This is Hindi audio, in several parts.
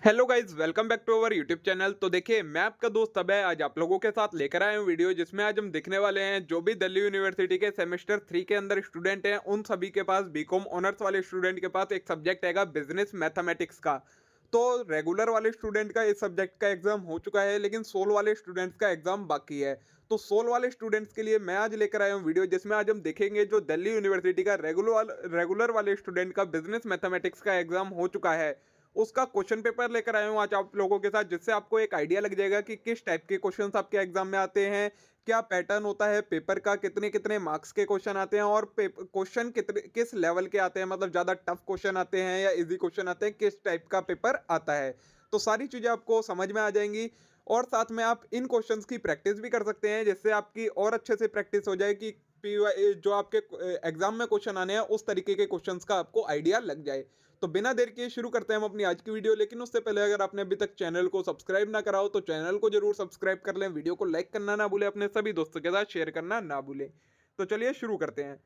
Hello guys, welcome back to our YouTube channel. तो देखिए, मैं आपका दोस्त अभय आज आप लोगों के साथ लेकर आया हूँ वीडियो, जिसमें आज हम देखने वाले हैं जो भी दिल्ली यूनिवर्सिटी के सेमेस्टर 3 के अंदर स्टूडेंट हैं, उन सभी के पास बीकॉम ऑनर्स वाले स्टूडेंट के पास एक सब्जेक्ट हैगा बिजनेस मैथमेटिक्स का। तो रेगुलर वाले स्टूडेंट का इस सब्जेक्ट का एग्जाम हो चुका है, लेकिन सोल वाले स्टूडेंट्स का एग्जाम बाकी है। तो सोल वाले स्टूडेंट्स के लिए मैं आज लेकर आया हूँ वीडियो, जिसमें आज हम देखेंगे जो दिल्ली यूनिवर्सिटी का रेगुलर वाले स्टूडेंट का बिजनेस मैथमेटिक्स का एग्जाम हो चुका है, उसका क्वेश्चन पेपर लेकर आया हूँ आज आप लोगों के साथ, जिससे आपको एक आइडिया लग जाएगा कि किस टाइप के क्वेश्चंस आपके एग्जाम में आते हैं, क्या पैटर्न होता है पेपर का, कितने कितने मार्क्स के क्वेश्चन आते हैं और क्वेश्चन कितने किस लेवल के आते हैं, मतलब ज़्यादा टफ क्वेश्चन आते हैं या इजी क्वेश्चन आते हैं, किस टाइप का पेपर आता है। तो सारी चीज़ें आपको समझ में आ जाएंगी और साथ में आप इन क्वेश्चंस की प्रैक्टिस भी कर सकते हैं, जिससे आपकी और अच्छे से प्रैक्टिस हो जाए कि जो आपके एग्जाम में क्वेश्चन आने हैं उस तरीके के क्वेश्चंस का आपको आइडिया लग जाए। तो बिना देर किए शुरू करते हैं हम अपनी आज की वीडियो, लेकिन उससे पहले अगर आपने अभी तक चैनल को सब्सक्राइब ना करा हो तो चैनल को जरूर सब्सक्राइब कर लें, वीडियो को लाइक करना ना भूलें, अपने सभी दोस्तों के साथ शेयर करना ना भूलें। तो चलिए शुरू करते हैं।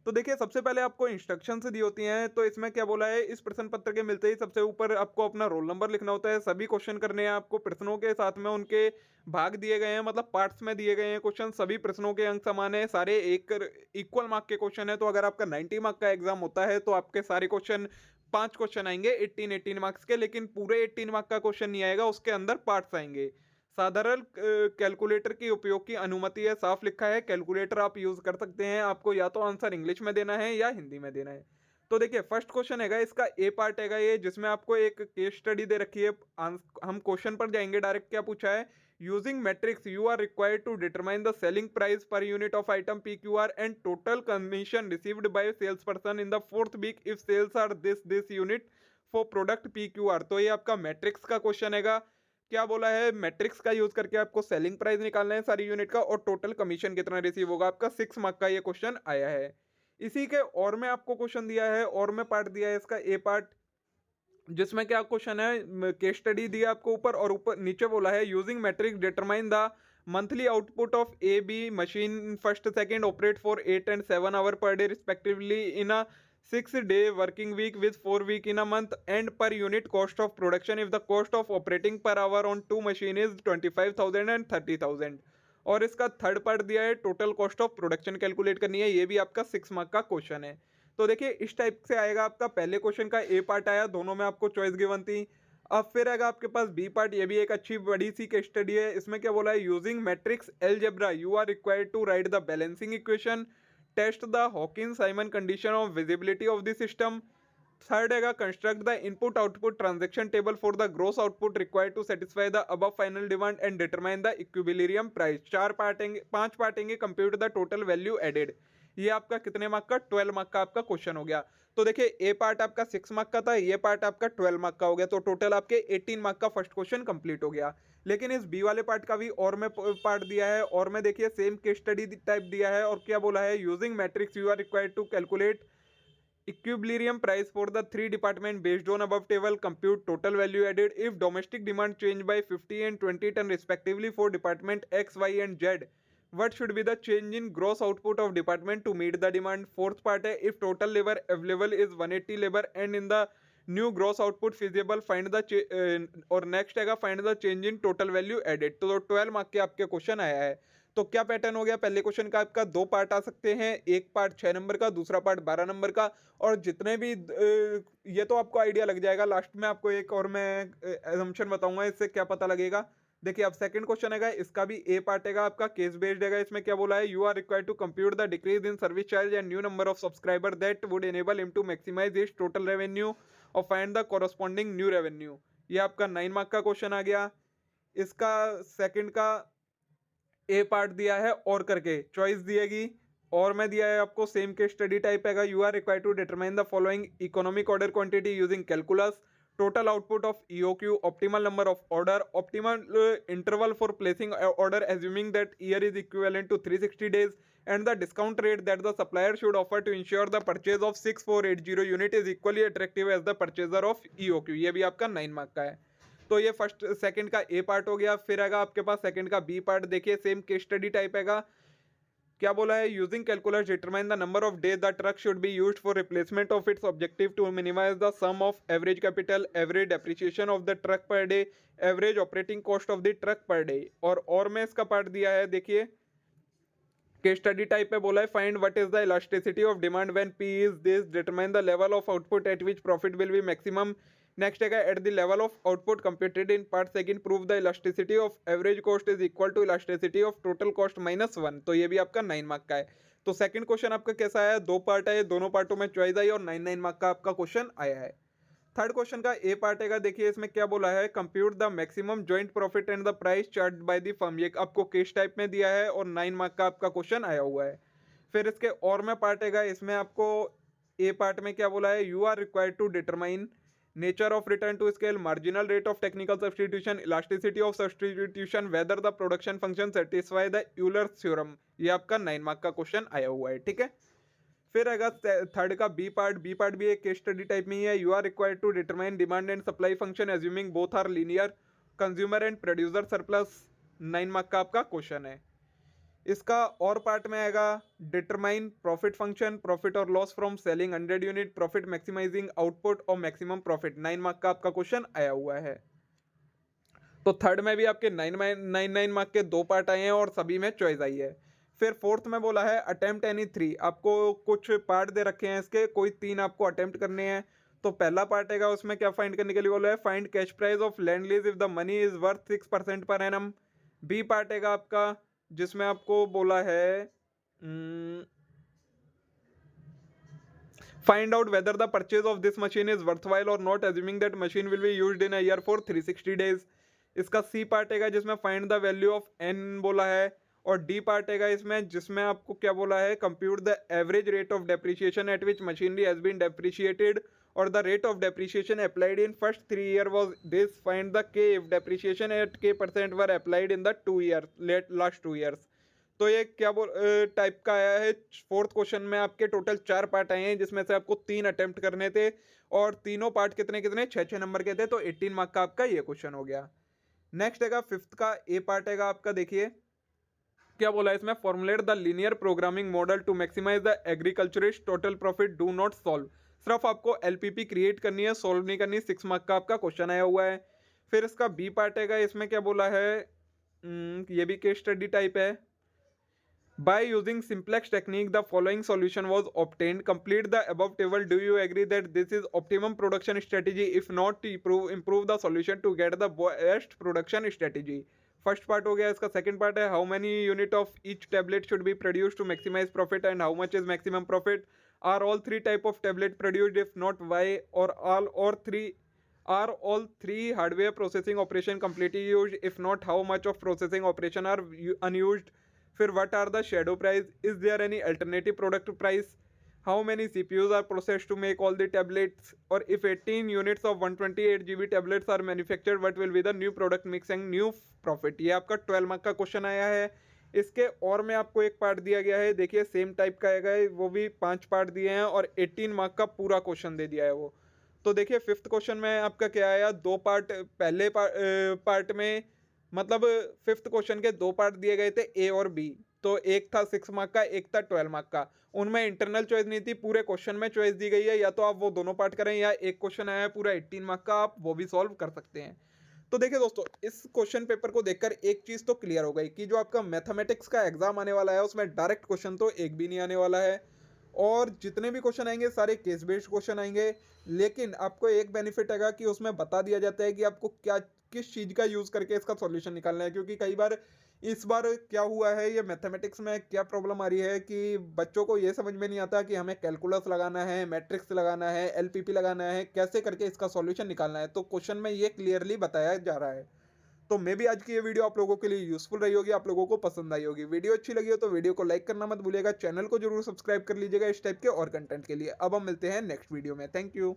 तो देखिए, सबसे पहले आपको इंस्ट्रक्शन दी होती हैं। तो इसमें क्या बोला है, इस प्रश्न पत्र के मिलते ही सबसे ऊपर आपको अपना रोल नंबर लिखना होता है। सभी क्वेश्चन करने हैं आपको, प्रश्नों के साथ में उनके भाग दिए गए हैं, मतलब पार्ट्स में दिए गए हैं क्वेश्चन। सभी प्रश्नों के अंक समान है, सारे एक इक्वल मार्क के क्वेश्चन है। तो अगर आपका 90 मार्क का एग्जाम होता है तो आपके सारे क्वेश्चन 5 क्वेश्चन आएंगे 18 मार्क्स के, लेकिन पूरे 18 मार्क का क्वेश्चन नहीं आएगा, उसके अंदर पार्ट्स आएंगे। साधारण कैलकुलेटर के उपयोग की अनुमति है, साफ लिखा है कैलकुलेटर आप यूज कर सकते हैं। आपको या तो आंसर इंग्लिश में देना है या हिंदी में देना है। तो देखिए, फर्स्ट क्वेश्चन हैगा, इसका ए पार्ट हैगा ये, जिसमें आपको एक केस स्टडी दे रखी है। हम क्वेश्चन पर जाएंगे डायरेक्ट। क्या पूछा है, using matrix you are required to determine the selling price per unit of item P Q R and total commission received by sales person in the fourth week if sales are this unit for product P Q R. तो ये आपका मैट्रिक्स का क्वेश्चन हैगा। क्या बोला है, मैट्रिक्स का यूज करके आपको सेलिंग प्राइस निकालना है सारी यूनिट का, और टोटल कमीशन कितना रिसीव होगा आपका। 6 मार्क का ये क्वेश्चन आया है। इसी के और में आपको क्वेश्चन दिया है, और में पार्ट दिया है इसका ए पार्ट, जिसमें क्या क्वेश्चन है, केस स्टडी दिया आपको ऊपर, और ऊपर नीचे बोला है using matrix determine the monthly output of A B machine first second operate for 8 and 7 hour per day respectively in a 6 day working week with 4 week in a month and per unit cost of production if the cost of operating per hour on two machine is 25,000 and 30,000। और इसका थर्ड पार्ट दिया है, total cost of production calculate करनी है। ये भी आपका 6 मार्क का क्वेश्चन है। तो देखिए, इस टाइप से आएगा आपका। पहले क्वेश्चन का ए पार्ट आया, दोनों में आपको चॉइस गिवन थी। अब फिर आएगा आपके पास बी पार्ट, ये भी एक अच्छी बड़ी सी केस स्टडी है। इसमें क्या बोला है, using matrix algebra you are required to write the balancing equation, test the Hawkin Simon condition of visibility of the system. Third हैगा, construct the input output transaction table for the gross output required to satisfy the above final demand and determine the equilibrium price. 5 part compute the total value added. ये आपका कितने मार्क का, 12 मार्क का आपका क्वेश्चन हो गया। तो देखिए, ए पार्ट आपका 6 मार्क का था, ये पार्ट आपका 12 मार्क का हो गया। तो टोटल आपके 18 मार्क का फर्स्ट क्वेश्चन कंप्लीट हो गया। लेकिन इस बी वाले पार्ट का भी और में पार्ट दिया है, और में देखिए सेम केस स्टडी टाइप दिया है। और क्या बोला है, using matrix you are required to calculate equilibrium price for the three department based on above table, compute total value added if domestic demand change by 50 and 20 ton respectively for department X, Y and Z, what should be the change in gross output of department to meet the demand। fourth part है, if total labor available is 180 labor and in the new gross output feasible find the और next हैगा find the change in total value added। तो 12 मार्क के आपके क्वेश्चन आया है। तो क्या पैटर्न हो गया, पहले क्वेश्चन का आपका 2 पार्ट आ सकते हैं, एक पार्ट 6 नंबर का, दूसरा पार्ट 12 नंबर का। और जितने भी ये तो आपको आइडिया लग जाएगा। लास्ट में आपको एक और मैं assumption बताऊंगा, इससे क्या पता लगेगा। देखिए, अब सेकंड क्वेश्चन हैगा, इसका भी ए पार्ट हैगा आपका, केस बेस्ड हैगा। इसमें क्या बोला है, you are required to compute the decrease in service charge and new number of subscriber that would enable him to maximise his total revenue और find the corresponding new revenue. ये आपका 9 मार्क का क्वेश्चन आ गया। इसका सेकंड का ए पार्ट दिया है और करके चॉइस दिएगी, और में दिया है आपको सेम के स्टडी टाइप हैगा। You are required to determine the following economic order quantity using calculus, total output of EOQ, optimal number of order, optimal interval for placing order assuming that year is equivalent to 360 days and the discount rate that the supplier should offer to ensure the purchase of 6480 unit is equally attractive as the purchaser of EOQ। ये भी आपका 9 मार्क का है। तो ये फर्स्ट सेकंड का ए पार्ट हो गया। फिर आएगा आपके पास सेकंड का बी पार्ट, देखिए सेम केस स्टडी टाइप हैगा। क्या बोला है, using calculus determine the number of day the truck should be used for replacement of its objective to minimise the sum of average capital, average depreciation of the truck per day, average operating cost of the truck per day. और में इसका पार्ट दिया है, देखिए केस स्टडी टाइप पे बोला है, find what is the elasticity of demand when P is this, determine the level of output at which profit will be maximum. Next है at the level of output computed in part second prove the elasticity of average cost is equal to elasticity of total cost -1। तो ये भी आपका 9 मार्क का है। तो सेकंड क्वेश्चन आपका कैसा आया, 2 पार्ट है, दोनों पार्टों में चॉइस आई और 9 मार्क का आपका क्वेश्चन आया है। थर्ड क्वेश्चन का ए पार्ट है, देखिए इसमें क्या बोला है, compute the maximum joint profit and the price chart by the firm. ये आपको केस टाइप में दिया है और 9 मार्क का आपका क्वेश्चन आया हुआ है। फिर इसके और में पार्ट है, इसमें आपको ए पार्ट में क्या बोला है, you are required to determine nature of return to scale, marginal rate of technical substitution, elasticity of substitution, whether the production function satisfy the Euler's theorem. ये आपका 9 मार्क का क्वेश्चन आया हुआ है, ठीक है। फिर आएगा थर्ड का बी पार्ट भी एक केस स्टडी टाइप में ही है, you are required to determine demand and supply function assuming both are linear, consumer and producer surplus. 9 mark का आपका क्वेश्चन है। इसका और पार्ट में आएगा डिटरमाइन प्रॉफिट फंक्शन, प्रॉफिट और loss from selling 100 unit, profit maximising output और मैक्सिमम प्रॉफिट। 9 मार्क का आपका क्वेश्चन आया हुआ है। तो थर्ड में भी आपके 9 मार्क के 2 पार्ट आए हैं और सभी में चॉइस आई है। फिर फोर्थ में बोला है अटेम्प्ट एनी 3, आपको कुछ पार्ट दे रखे हैं इसके, कोई 3 आपको अटेम्प्ट करने हैं। तो पहला पार्ट है, उसमें क्या फाइंड करने के लिए बोला है, find cash price of land lease if the money is worth 6% per annum. B part है आपका, जिसमें आपको बोला है find out whether the purchase of this machine is worthwhile और नॉट, assuming that machine will be used in a year for 360 days. इसका सी पार्ट है, जिसमें find the value of n बोला है। और डी पार्ट है इसमें, जिसमें आपको क्या बोला है, compute the average rate of depreciation at which machinery has been depreciated और the rate of depreciation applied in first 3 year was this, find the k if depreciation at k% were applied in the 2 year last 2 years. तो ये क्या टाइप का आया है। फोर्थ क्वेश्चन में आपके टोटल 4 पार्ट आए हैं, जिसमें से आपको 3 अटेम्प्ट करने थे और तीनों पार्ट कितने कितने 6 नंबर के थे। तो 18 मार्क का आपका ये क्वेश्चन हो गया। नेक्स्ट है फिफ्थ का ए पार्ट है आपका, देखिए क्या बोला है इसमें, formulate the linear programming model to maximise the agriculturist total profit, do not solve. सिर्फ आपको एलपीपी क्रिएट करनी है, सॉल्व नहीं करनी। 6 मार्क का आपका क्वेश्चन आया हुआ है। फिर इसका बी पार्ट है, इसमें क्या बोला है, ये भी केस स्टडी टाइप है। By using simplex technique, the following solution was obtained. Complete the above table. Do you agree that this is optimum production strategy? If not, improve the solution to get the best production strategy. First part हो गया। इसका second part है, how many unit of each tablet should be produced to maximize profit and how much is maximum profit? Are all 3 type of tablet produced? If not, why? Or are all three hardware processing operation completely used? If not, how much of processing operation are unused? फिर what are the shadow price, is there any alternative product price, how many CPUs are processed to make all the tablets, और if 18 units of 128 GB tablets are manufactured what will be the new product mix and new profit. ये आपका 12 मार्क का क्वेश्चन आया है। इसके और में आपको एक पार्ट दिया गया है, देखिए सेम टाइप का है, वो भी 5 पार्ट दिए हैं और 18 मार्क का पूरा क्वेश्चन दे दिया है वो। तो देखिए फिफ्थ क्वेश्चन में आपका क्या आया, 2 पार्ट, पहले पार्ट में मतलब फिफ्थ क्वेश्चन के 2 पार्ट दिए गए थे, ए और बी। तो एक था 6 मार्क का, एक था 12 मार्क का। उनमें इंटरनल चॉइस नहीं थी, पूरे क्वेश्चन में चॉइस दी गई है, या तो आप वो दोनों पार्ट करें या एक क्वेश्चन आया है पूरा 18 मार्क का, आप वो भी सॉल्व कर सकते हैं। तो देखिए दोस्तों, इस क्वेश्चन पेपर को देखकर एक चीज़ तो क्लियर हो गई कि जो आपका मैथमेटिक्स का एग्जाम आने वाला है उसमें डायरेक्ट क्वेश्चन तो एक भी नहीं आने वाला है, और जितने भी क्वेश्चन आएंगे सारे केस बेस्ड क्वेश्चन आएंगे। लेकिन आपको एक बेनिफिट है कि उसमें बता दिया जाता है कि आपको क्या किस चीज़ का यूज़ करके इसका सॉल्यूशन निकालना है। क्योंकि कई बार इस बार क्या हुआ है, ये मैथमेटिक्स में क्या प्रॉब्लम आ रही है कि बच्चों को ये समझ में नहीं आता कि हमें कैलकुलस लगाना है, मैट्रिक्स लगाना है, एलपीपी लगाना है, कैसे करके इसका सॉल्यूशन निकालना है। तो क्वेश्चन में ये क्लियरली बताया जा रहा है। तो मे भी आज की ये वीडियो आप लोगों के लिए यूजफुल रही होगी, आप लोगों को पसंद आई होगी। वीडियो अच्छी लगी हो तो वीडियो को लाइक करना मत भूलिएगा, चैनल को जरूर सब्सक्राइब कर लीजिएगा इस टाइप के और कंटेंट के लिए। अब हम मिलते हैं नेक्स्ट वीडियो में। Thank you.